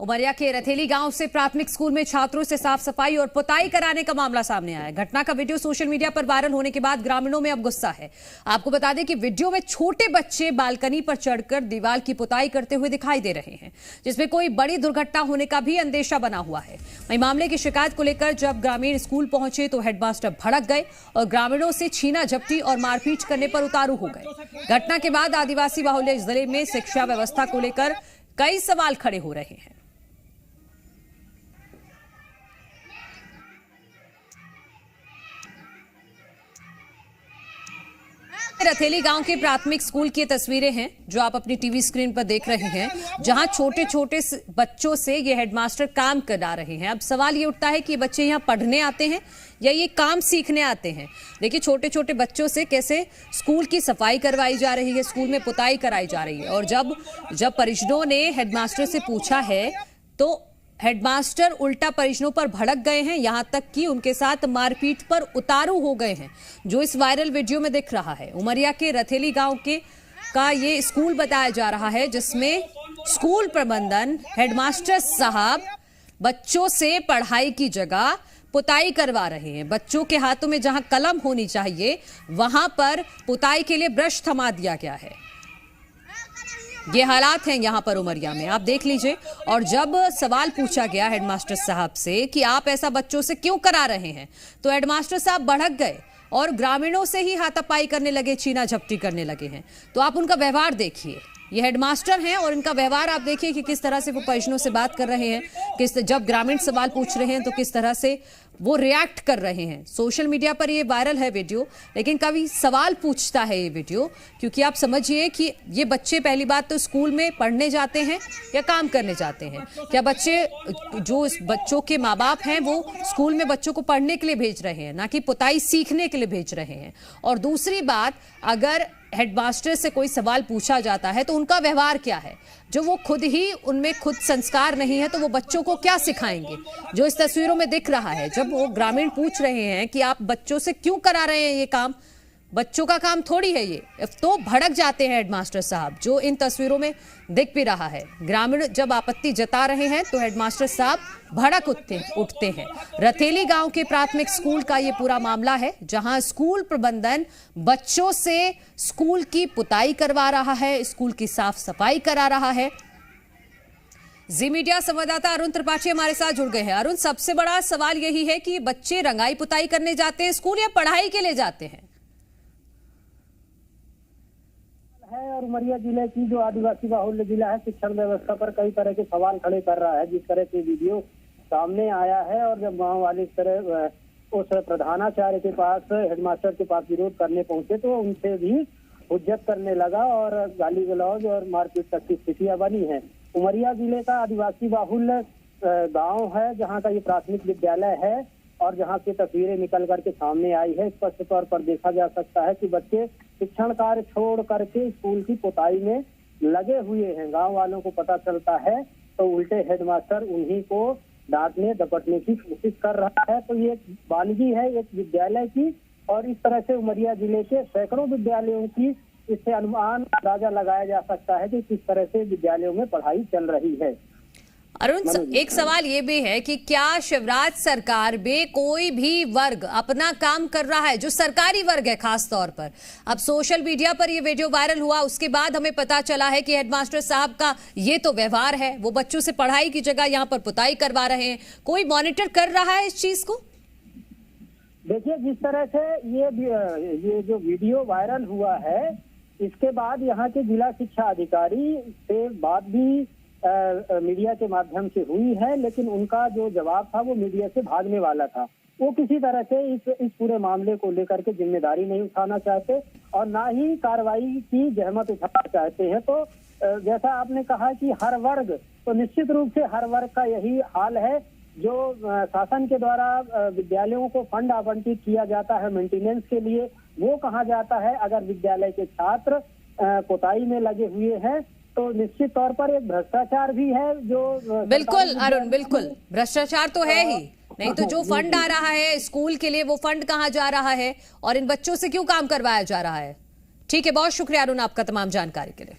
उमरिया के रथेली गांव से प्राथमिक स्कूल में छात्रों से साफ सफाई और पुताई कराने का मामला सामने आया है। घटना का वीडियो सोशल मीडिया पर वायरल होने के बाद ग्रामीणों में अब गुस्सा है। आपको बता दें कि वीडियो में छोटे बच्चे बालकनी पर चढ़कर दीवार की पुताई करते हुए दिखाई दे रहे हैं, जिसमें कोई बड़ी दुर्घटना होने का भी अंदेशा बना हुआ है। वहीं मामले की शिकायत को लेकर जब ग्रामीण स्कूल पहुंचे तो हेडमास्टर भड़क गए और ग्रामीणों से छीना झपटी और मारपीट करने पर उतारू हो गए। घटना के बाद आदिवासी बाहुल्य जिले में शिक्षा व्यवस्था को लेकर कई सवाल खड़े हो रहे हैं। रथेली गांव के प्राथमिक स्कूल की तस्वीरें हैं जो आप अपनी टीवी स्क्रीन पर देख रहे हैं, जहां छोटे छोटे बच्चों से ये हेडमास्टर काम करा रहे हैं। अब सवाल ये उठता है कि ये बच्चे यहां पढ़ने आते हैं या ये काम सीखने आते हैं। देखिए छोटे छोटे बच्चों से कैसे स्कूल की सफाई करवाई जा रही है, स्कूल में पुताई कराई जा रही है। और जब परिजनों ने हेडमास्टर से पूछा है तो हेडमास्टर उल्टा परिजनों पर भड़क गए हैं, यहां तक कि उनके साथ मारपीट पर उतारू हो गए हैं, जो इस वायरल वीडियो में दिख रहा है। उमरिया के रथेली गांव का ये स्कूल बताया जा रहा है, जिसमें स्कूल प्रबंधन हेडमास्टर साहब बच्चों से पढ़ाई की जगह पुताई करवा रहे हैं। बच्चों के हाथों में जहां कलम होनी चाहिए वहां पर पुताई के लिए ब्रश थमा दिया गया है। ये हालात हैं यहां पर उमरिया में, आप देख लीजिए। और जब सवाल पूछा गया हेडमास्टर साहब से कि आप ऐसा बच्चों से क्यों करा रहे हैं, तो हेडमास्टर साहब भड़क गए और ग्रामीणों से ही हाथापाई करने लगे, छीना झपटी करने लगे हैं। तो आप उनका व्यवहार देखिए, ये हेडमास्टर हैं और इनका व्यवहार आप देखिए कि किस तरह से वो परिजनों से बात कर रहे हैं, जब ग्रामीण सवाल पूछ रहे हैं तो किस तरह से वो रिएक्ट कर रहे हैं। सोशल मीडिया पर ये वायरल है वीडियो, लेकिन कभी सवाल पूछता है ये वीडियो, क्योंकि आप समझिए कि ये बच्चे पहली बात तो स्कूल में पढ़ने जाते हैं या काम करने जाते हैं। क्या बच्चों के माँ बाप हैं वो स्कूल में बच्चों को पढ़ने के लिए भेज रहे हैं, ना कि पुताई सीखने के लिए भेज रहे हैं। और दूसरी बात, अगर हेडमास्टर से कोई सवाल पूछा जाता है तो उनका व्यवहार क्या है, जो वो खुद ही उनमें खुद संस्कार नहीं है तो वो बच्चों को क्या सिखाएंगे, जो इस तस्वीरों में दिख रहा है। जब वो ग्रामीण पूछ रहे हैं कि आप बच्चों से क्यों करा रहे हैं ये काम, बच्चों का काम थोड़ी है ये, तो भड़क जाते हैं हेडमास्टर साहब, जो इन तस्वीरों में दिख भी रहा है। ग्रामीण जब आपत्ति जता रहे हैं तो हेडमास्टर साहब भड़क उठते हैं। रथेली गांव के प्राथमिक स्कूल का ये पूरा मामला है, जहां स्कूल प्रबंधन बच्चों से स्कूल की पुताई करवा रहा है, स्कूल की साफ सफाई करा रहा है। जी मीडिया संवाददाता अरुण त्रिपाठी हमारे साथ जुड़ गए हैं। अरुण, सबसे बड़ा सवाल यही है कि बच्चे रंगाई पुताई करने जाते हैं स्कूल या पढ़ाई के लिए जाते हैं? और उमरिया जिले की जो आदिवासी बाहुल्य जिला है, शिक्षण व्यवस्था पर कई तरह के सवाल खड़े कर रहा है। जिस तरह से वीडियो सामने आया है और जब गांव वाले इस तरह उस प्रधानाचार्य के पास, हेडमास्टर के पास विरोध करने पहुंचे तो उनसे भी हुज्जत करने लगा और गाली गलौज और मारपीट तक की स्थितियां बनी है। उमरिया जिले का आदिवासी बाहुल्य गाँव है, जहाँ का ये प्राथमिक विद्यालय है और जहाँ से तस्वीरें निकल करके सामने आई है। स्पष्ट तौर पर देखा जा सकता है कि बच्चे शिक्षण कार्य छोड़ करके स्कूल की पुताई में लगे हुए हैं। गांव वालों को पता चलता है तो उल्टे हेडमास्टर उन्हीं को डांटने दपटने की कोशिश कर रहा है। तो ये एक वानगी है एक विद्यालय की, और इस तरह से उमरिया जिले के सैकड़ों विद्यालयों की इससे अनुमान अंदाजा लगाया जा सकता है कि किस तरह से विद्यालयों में पढ़ाई चल रही है। अरुण, एक सवाल ये भी है कि क्या शिवराज सरकार में कोई भी वर्ग अपना काम कर रहा है, जो सरकारी वर्ग है खास तौर पर? अब सोशल मीडिया पर ये वीडियो वायरल हुआ, उसके बाद हमें पता चला है कि हेडमास्टर साहब का ये तो व्यवहार है, वो बच्चों से पढ़ाई की जगह यहाँ पर पुताई करवा रहे हैं। कोई मॉनिटर कर रहा है इस चीज को? देखिए, जिस तरह से ये जो वीडियो वायरल हुआ है, इसके बाद यहाँ के जिला शिक्षा अधिकारी से बात भी मीडिया के माध्यम से हुई है, लेकिन उनका जो जवाब था वो मीडिया से भागने वाला था। वो किसी तरह से इस पूरे मामले को लेकर के जिम्मेदारी नहीं उठाना चाहते और ना ही कार्रवाई की जहमत उठाना चाहते हैं। तो जैसा आपने कहा कि हर वर्ग, तो निश्चित रूप से हर वर्ग का यही हाल है। जो शासन के द्वारा विद्यालयों को फंड आवंटित किया जाता है मेंटेनेंस के लिए, वो कहाँ जाता है? अगर विद्यालय के छात्र पुताई में लगे हुए हैं तो निश्चित तौर पर एक भ्रष्टाचार भी है। जो बिल्कुल अरुण, बिल्कुल भ्रष्टाचार तो है ही, नहीं तो जो फंड आ रहा है स्कूल के लिए, वो फंड कहाँ जा रहा है और इन बच्चों से क्यों काम करवाया जा रहा है? ठीक है, बहुत शुक्रिया अरुण आपका तमाम जानकारी के लिए।